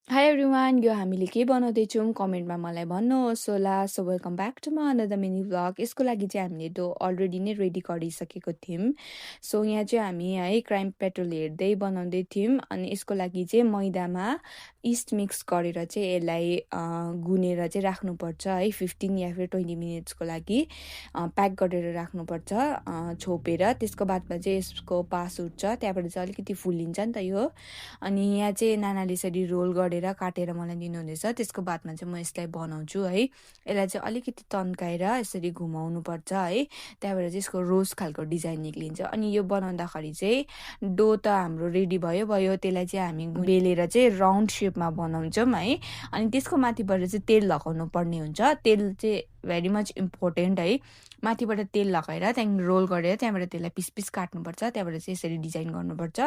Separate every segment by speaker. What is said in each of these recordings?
Speaker 1: High everyone, यो हामीले के बनाउँदैछौँ कमेन्टमा मलाई भन्नुहोस् होला। So welcome back to my another mini vlog. यसको लागि चाहिँ हामीले डो अलरेडी नै रेडी गरिसकेको थियौँ। सो यहाँ चाहिँ हामी है क्राइम पेट्रोल हेर्दै बनाउँदै थियौँ। अनि यसको लागि चाहिँ मैदामा इस्ट मिक्स गरेर चाहिँ यसलाई गुनेर चाहिँ राख्नुपर्छ है 15 या फिर 20 मिनट्सको लागि प्याक गरेर राख्नुपर्छ छोपेर। त्यसको बादमा चाहिँ यसको पास उठ्छ, त्यहाँबाट चाहिँ अलिकति फुलिन्छ नि त यो। अनि यहाँ चाहिँ नानाले यसरी रोल गरेर काटेर मलाई दिनुहुँदैछ। त्यसको बादमा चाहिँ म यसलाई बनाउँछु है। यसलाई चाहिँ अलिकति तन्काएर यसरी घुमाउनुपर्छ है, त्यहाँबाट चाहिँ यसको रोज खालको डिजाइन निक्लिन्छ। अनि यो बनाउँदाखेरि चाहिँ डो त हाम्रो रेडी भयो, त्यसलाई चाहिँ हामी बेलेर चाहिँ राउन्ड सेपमा बनाउँछौँ है। अनि त्यसको माथिबाट चाहिँ तेल लगाउनु पर्ने हुन्छ। तेल चाहिँ भेरी मच इम्पोर्टेन्ट है। माथिबाट तेल लगाएर त्यहाँदेखि रोल गरेर त्यहाँबाट त्यसलाई पिस पिस काट्नुपर्छ, त्यहाँबाट चाहिँ यसरी डिजाइन गर्नुपर्छ।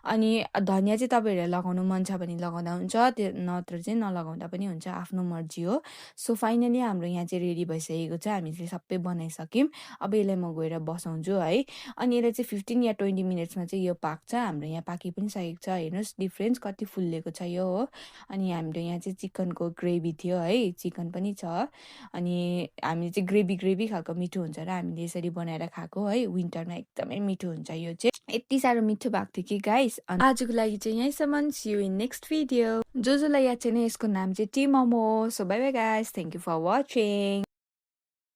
Speaker 1: अनि धनियाँ चाहिँ तपाईँहरूलाई लगाउनु मन छ भने लगाउँदा हुन्छ, त्यो नत्र चाहिँ नलगाउँदा पनि हुन्छ, आफ्नो मर्जी हो। सो फाइनली हाम्रो यहाँ चाहिँ रेडी भइसकेको छ, हामीले सबै बनाइसक्यौँ। अब यसलाई म गएर बसाउँछु है। अनि यसलाई चाहिँ 15 या 20 मिनट्समा चाहिँ यो पाक्छ। हाम्रो यहाँ पाकि पनि सकेको छ, हेर्नुहोस् डिफ्रेन्स कति फुल्लेको छ यो हो। अनि हाम्रो यहाँ चाहिँ चिकनको ग्रेभी थियो है, चिकन पनि छ। अनि हामीले चाहिँ ग्रेभी खालको मिठो हुन्छ र हामीले यसरी बनाएर खाएको है। विन्टरमा एकदमै मिठो हुन्छ यो चाहिँ। यति साह्रो मिठो भएको थियो कि गाइस। आजको लागि चाहिँ यहीँसम्म। See you in next video. जसलाई याद छैन यसको नाम चाहिँ T momo. So bye bye guys, thank you for watching.